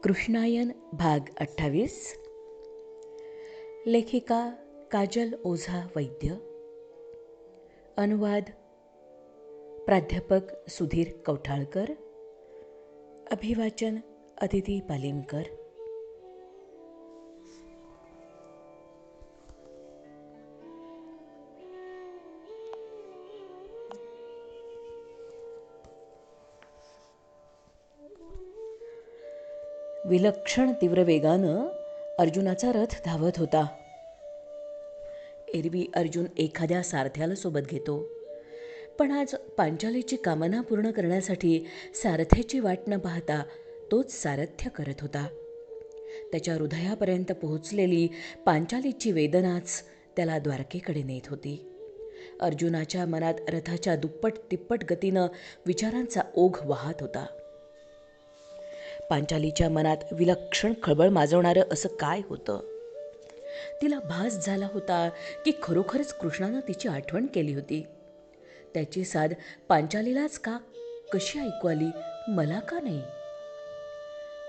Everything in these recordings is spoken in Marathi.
कृष्णायन भाग 28. लेखिका काजल ओझा वैद्य. अनुवाद प्राध्यापक सुधीर कौठाळकर. अभिवाचन अदिती पालिमकर. विलक्षण तीव्र वेगानं अर्जुनाचा रथ धावत होता. एरवी अर्जुन एखाद्या सारथ्याला सोबत घेतो, पण आज पांचालीची कामना पूर्ण करण्यासाठी सारथ्याची वाट न पाहता तोच सारथ्य करत होता. त्याच्या हृदयापर्यंत पोहोचलेली पांचालीची वेदनाच त्याला द्वारकेकडे नेत होती. अर्जुनाच्या मनात रथाच्या दुप्पट तिप्पट गतीनं विचारांचा ओघ वाहत होता. पांचालीच्या मनात विलक्षण खळबळ माजवणारं असं काय होतं? तिला भास झाला होता की खरोखरच कृष्णानं तिची आठवण केली होती. त्याची साद पांचालीलाच का कशी ऐकू आली, मला का नाही?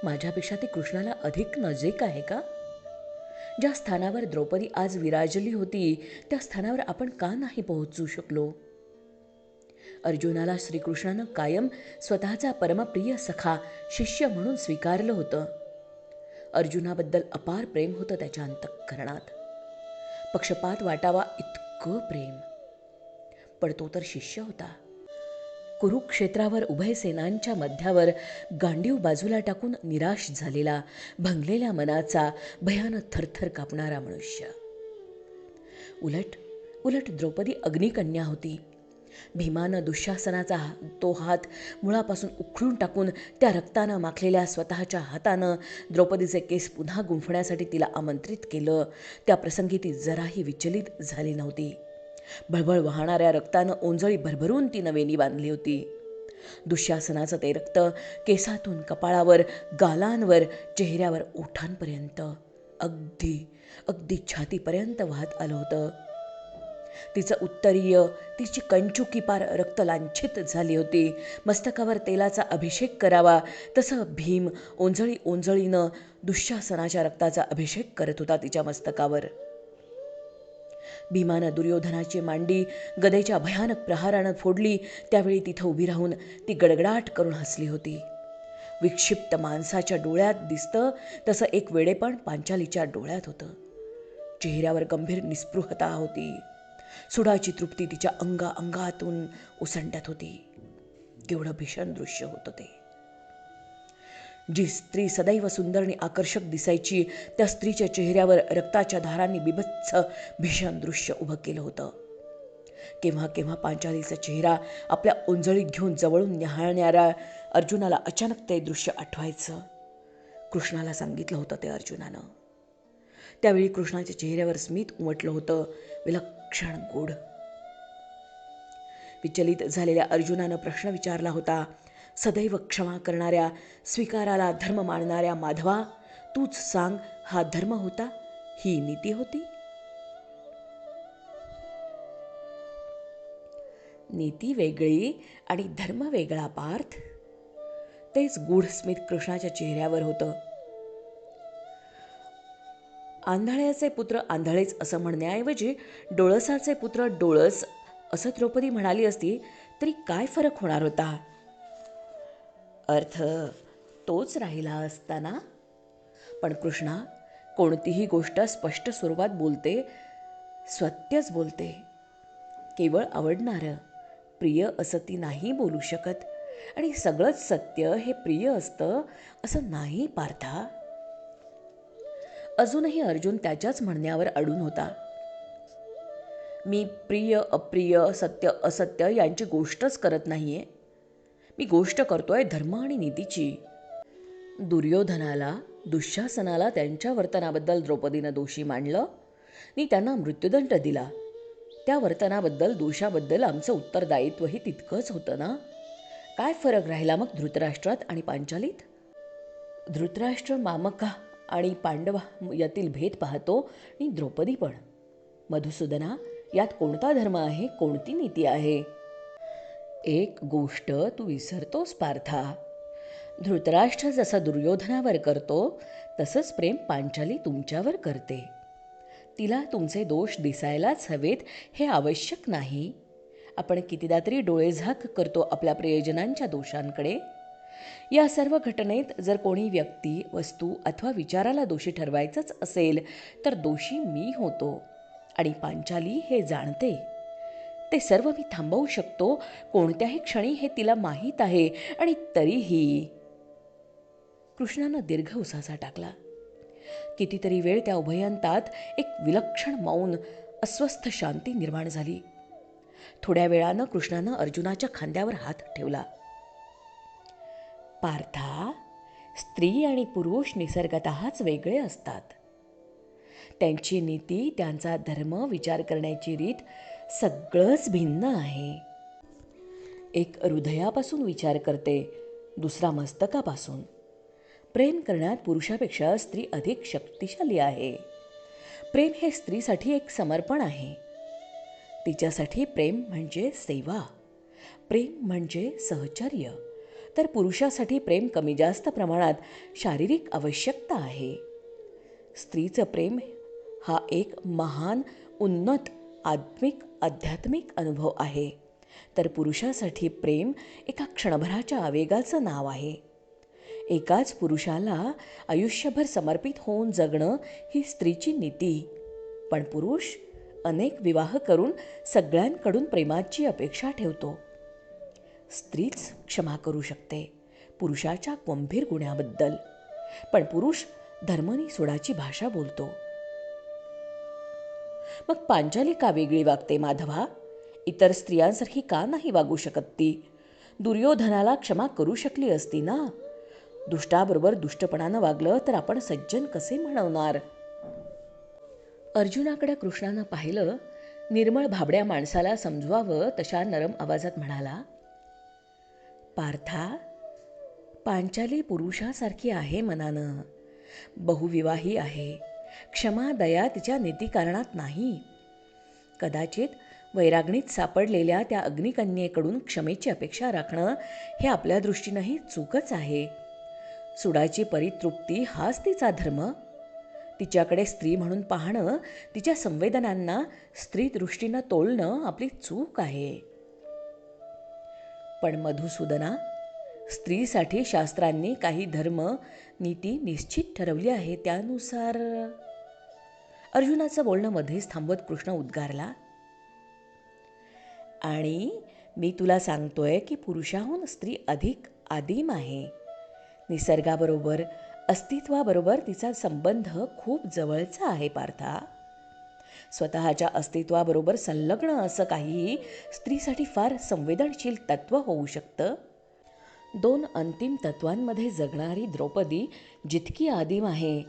माझ्यापेक्षा ती कृष्णाला अधिक नजीक आहे का? ज्या स्थानावर द्रौपदी आज विराजली होती त्या स्थानावर आपण का नाही पोहोचू शकलो? अर्जुनाला श्रीकृष्णानं कायम स्वतःचा परमप्रिय सखा शिष्य म्हणून स्वीकारलं होतं. अर्जुनाबद्दल अपार प्रेम होतं त्याच्या अंतःकरणात. पक्षपात वाटावा इतकं प्रेम. पण तो तर शिष्य होता. कुरुक्षेत्रावर उभय सेनांच्या मध्यावर गांडीव बाजूला टाकून निराश झालेला, भंगलेल्या मनाचा, भयानक थरथर कापणारा मनुष्य. उलट द्रौपदी अग्निकन्या होती. भीमानं दुःशासनाचा तो हात मुळापासून उखळून टाकून त्या रक्तानं माखलेल्या स्वतःच्या हातानं द्रौपदीचे केस पुन्हा गुंफण्यासाठी तिला आमंत्रित केलं. त्या प्रसंगी ती जराही विचलित झाली नव्हती. बळबळ वाहणाऱ्या रक्तानं ओंजळी भरभरून तिनं वेणी बांधली होती. दुःशासनाचं ते रक्त केसातून कपाळावर, गालांवर, चेहऱ्यावर, ओठांपर्यंत, अगदी छातीपर्यंत वाहत आलं होतं. तिचं उत्तरीय, तिची कंचुकी पार रक्तलांछित झाली होती. मस्तकावर तेलाचा अभिषेक करावा तसं भीम ओंजळीनं दुःशासनाच्या रक्ताचा अभिषेक करत होता तिच्या मस्तकावर. भीमानं दुर्योधनाची मांडी गदेच्या भयानक प्रहारानं फोडली त्यावेळी तिथं उभी राहून ती गडगडाट करून हसली होती. विक्षिप्त माणसाच्या डोळ्यात दिसतं तसं एक वेडेपण पांचालीच्या डोळ्यात होतं. चेहऱ्यावर गंभीर निस्पृहता होती. सुडाची तृप्ती तिच्या अंगातून ओसंडत होती. केवढं भीषण दृश्य होतं ते. जी स्त्री सदैव सुंदर आणि आकर्षक दिसायची त्या स्त्रीच्या चेहऱ्यावर रक्ताच्या धारांनी बिभत्स भीषण दृश्य उभं केलं होतं. केव्हा केव्हा पांचालीचा चेहरा आपल्या ओंजळीत घेऊन जवळून न्याहाळणाऱ्या अर्जुनाला अचानक ते दृश्य आठवायचं. कृष्णाला सांगितलं होतं ते अर्जुनानं. त्यावेळी कृष्णाच्या चेहऱ्यावर स्मित उमटलं होतं, विलक्षण गोड. विचलित झालेल्या अर्जुनानं प्रश्न विचारला होता, सदैव क्षमा करणाऱ्या, स्वीकाराला धर्म मानणाऱ्या माधवा, तूच सांग, हा धर्म होता, ही नीती होती? नीती वेगळी आणि धर्म वेगळा पार्थ. तेच गूढ स्मित कृष्णाच्या चेहऱ्यावर होतं. आंधळ्याचे पुत्र आंधळेच असं म्हणण्याऐवजी डोळसाचे पुत्र डोळस असं द्रौपदी म्हणाली असती तरी काय फरक होणार होता? अर्थ तोच राहिला असता ना? पण कृष्णा कोणतीही गोष्ट स्पष्ट स्वरूपात बोलते, सत्यच बोलते. केवळ आवडणारं, प्रिय असं ती नाही बोलू शकत. आणि सगळंच सत्य हे प्रिय असतं असं नाही पार्था. अजूनही अर्जुन त्याच्याच म्हणण्यावर अडून होता. मी प्रिय अप्रिय, सत्य असत्य यांची गोष्टच करत नाहीये. मी गोष्ट करतोय धर्म आणि नीतीची. दुर्योधनाला, दुःशासनाला त्यांच्या वर्तनाबद्दल द्रौपदीनं दोषी मानलं आणि त्यांना मृत्युदंड दिला. त्या वर्तनाबद्दल, दोषाबद्दल आमचं उत्तरदायित्वही तितकंच होतं ना? काय फरक राहिला मग धृतराष्ट्रात आणि पांचालीत? धृतराष्ट्र मामका आणि पांडवा यातील भेद पाहतो आणि द्रौपदी पण. मधुसूदना, यात कोणता धर्म आहे, कोणती नीती आहे? एक गोष्ट तू विसरतोस पार्था. धृतराष्ट्र जसं दुर्योधनावर करतो तसंच प्रेम पांचाली तुमच्यावर करते. तिला तुमचे दोष दिसायलाच हवेत हे आवश्यक नाही. आपण कितीदा तरी डोळेझाक करतो आपल्या प्रियजनांच्या दोषांकडे. या सर्व घटनेत जर कोणी व्यक्ती, वस्तू अथवा विचाराला दोषी ठरवायचंच असेल तर दोषी मी होतो आणि पांचाली हे जाणते. ते सर्व मी थांबवू शकतो कोणत्याही क्षणी हे तिला माहीत आहे आणि तरीही. कृष्णानं दीर्घ उसासा टाकला. कितीतरी वेळ त्या उभयंतात एक विलक्षण मौन, अस्वस्थ शांती निर्माण झाली. थोड्या वेळानं कृष्णानं अर्जुनाच्या खांद्यावर हात ठेवला. पार्था, स्त्री आणि पुरुष निसर्गतःच वेगळे असतात. त्यांची नीती, त्यांचा धर्म, विचार करण्याची रीत सगळंच भिन्न आहे. एक हृदयापासून विचार करते, दुसरा मस्तकापासून. प्रेम करण्यात पुरुषापेक्षा स्त्री अधिक शक्तिशाली आहे. प्रेम हे स्त्रीसाठी एक समर्पण आहे. तिच्यासाठी प्रेम म्हणजे सेवा, प्रेम म्हणजे सहचर्य. तर पुरुषासाठी प्रेम कमी जास्त प्रमाणात शारीरिक आवश्यकता आहे. स्त्रीचं प्रेम हा एक महान, उन्नत, आध्यात्मिक अनुभव आहे. तर पुरुषासाठी प्रेम एका क्षणभराच्या आवेगाचं नाव आहे. एकाच पुरुषाला आयुष्यभर समर्पित होऊन जगणं ही स्त्रीची नीती. पण पुरुष अनेक विवाह करून सगळ्यांकडून प्रेमाची अपेक्षा ठेवतो. स्त्रीच क्षमा करू शकते पुरुषाच्या गंभीर गुन्ह्याबद्दल. पण पुरुष धर्मनी सुडाची भाषा बोलतो. मग पांचाली का वेगळी वागते माधवा? इतर स्त्रियांसारखी का नाही वागू शकत ती? दुर्योधनाला क्षमा करू शकली असती ना. दुष्टाबरोबर दुष्टपणानं वागलं तर आपण सज्जन कसे म्हणवणार? अर्जुनाकडे कृष्णानं पाहिलं. निर्मळ भाबड्या माणसाला समजवावं तशा नरम आवाजात म्हणाला, पार्था, पांचाली पुरुषासारखी आहे मनानं, बहुविवाही आहे. क्षमा, दया तिच्या नीतिकारणात नाही. कदाचित वैराग्नीत सापडलेल्या त्या अग्निकन्येकडून क्षमेची अपेक्षा राखणं हे आपल्या दृष्टीनंही चूकच आहे. सुडाची परितृप्ती हाच तिचा धर्म. तिच्याकडे स्त्री म्हणून पाहणं, तिच्या संवेदनांना स्त्री दृष्टीनं तोलणं आपली चूक आहे. पण मधुसूदना, स्त्रीसाठी शास्त्रांनी काही धर्म, नीती निश्चित ठरवली आहे. त्यानुसार. अर्जुनाचं बोलणं मध्येच थांबवत कृष्ण उद्गारला, आणि मी तुला सांगतोय की पुरुषाहून स्त्री अधिक आदिम आहे. निसर्गाबरोबर, अस्तित्वाबरोबर तिचा संबंध खूप जवळचा आहे पार्था. स्वतःच्या अस्तित्वाबरोबर संलग्न असं काहीही स्त्रीसाठी फार संवेदनशील तत्त्व होऊ शकतं. 2 अंतिम तत्वांमध्ये जगणारी द्रौपदी जितकी आदिम आहे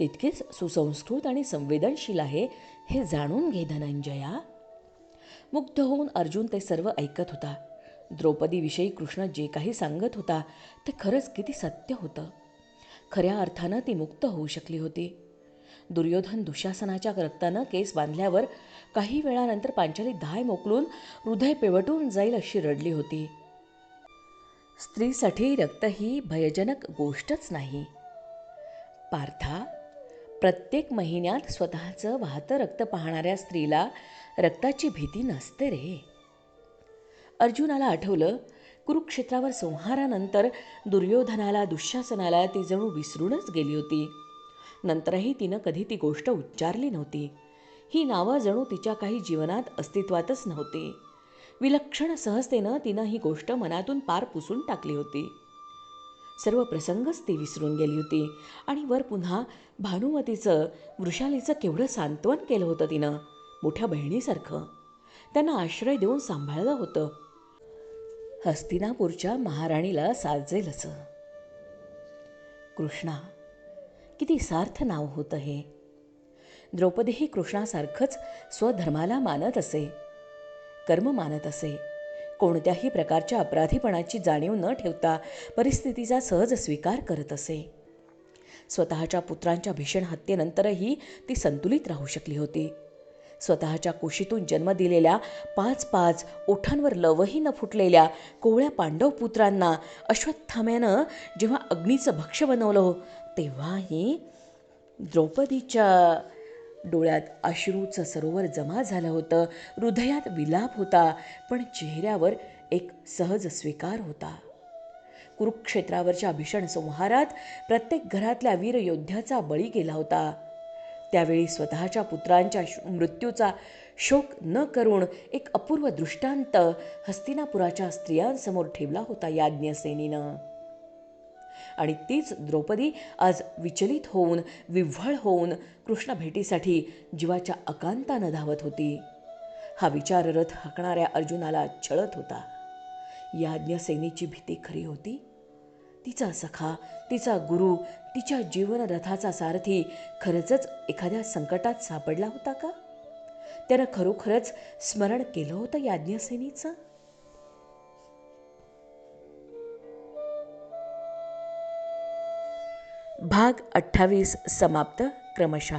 तितकीच सुसंस्कृत आणि संवेदनशील आहे, हे जाणून घे धनंजया. मुग्ध होऊन अर्जुन ते सर्व ऐकत होता. द्रौपदीविषयी कृष्ण जे काही सांगत होता ते खरंच किती सत्य होतं. खऱ्या अर्थानं ती मुक्त होऊ शकली होती. दुर्योधन दुःशासनाच्या रक्तानं केस बांधल्यावर काही वेळानंतर पांचाली धाय मोकलून हृदय पिवटून जाईल अशी रडली होती. स्त्रीसाठी रक्त ही भयजनक गोष्टच नाही. पार्था, प्रत्येक महिन्यात स्वतःचं वाहतं रक्त पाहणाऱ्या स्त्रीला रक्ताची भीती नसते रे. अर्जुनाला आठवलं, कुरुक्षेत्रावर संहारानंतर दुर्योधनाला, दुःशासनाला ती जणू विसरूनच गेली होती. नंतरही तिनं कधी ती गोष्ट उच्चारली नव्हती. ही नावं जणू तिच्या काही जीवनात अस्तित्वातच नव्हती. विलक्षण सहजतेनं तिनं ही गोष्ट मनातून पार पुसून टाकली होती. सर्व प्रसंगच ती विसरून गेली होती. आणि वर पुन्हा भानुमतीचं, वृषालीचं केवढं सांत्वन केलं होतं तिनं, मोठ्या बहिणीसारखं. त्यांना आश्रय देऊन सांभाळलं होतं. हस्तिनापूरच्या महाराणीला साजेल असं. कृष्णा, किती सार्थ नाव होतं हे. द्रौपदीही कृष्णासारखंच स्वधर्माला मानत असे, कर्म मानत असे. कोणत्याही प्रकारच्या अपराधीपणाची जाणीव न ठेवता परिस्थितीचा सहज स्वीकार करत असे. स्वतःच्या पुत्रांच्या भीषण हत्येनंतरही ती संतुलित राहू शकली होती. स्वतःच्या कुशीतून जन्म दिलेल्या 5-5 ओठांवर लवही न फुटलेल्या कोवळ्या पांडव पुत्रांना अश्वत्थाम्यानं जेव्हा अग्नीचं भक्ष्य बनवलं, तेव्हाही द्रौपदीच्या डोळ्यात अश्रूचं सरोवर जमा झालं होतं. हृदयात विलाप होता, पण चेहऱ्यावर एक सहज स्वीकार होता. कुरुक्षेत्रावरच्या भीषण संहारात प्रत्येक घरातल्या वीर योद्ध्याचा बळी गेला होता. त्यावेळी स्वतःच्या पुत्रांच्या मृत्यूचा शोक न करून एक अपूर्व दृष्टांत हस्तिनापुराच्या स्त्रियांसमोर ठेवला होता याज्ञसेनीनं. आणि तीच द्रौपदी आज विचलित होऊन, विव्हळ होऊन कृष्ण भेटीसाठी जीवाच्या अकांतानं धावत होती. हा विचाररथ हाकणाऱ्या अर्जुनाला छळत होता. याज्ञसेनीची भीती खरी होती. तिचा सखा, तिचा गुरु, तिच्या जीवनरथाचा सारथी खरंच एखाद्या संकटात सापडला होता का? त्यानं खरोखरच स्मरण केलं होतं याज्ञसेनीचं? भाग 28 समाप्त. क्रमशः.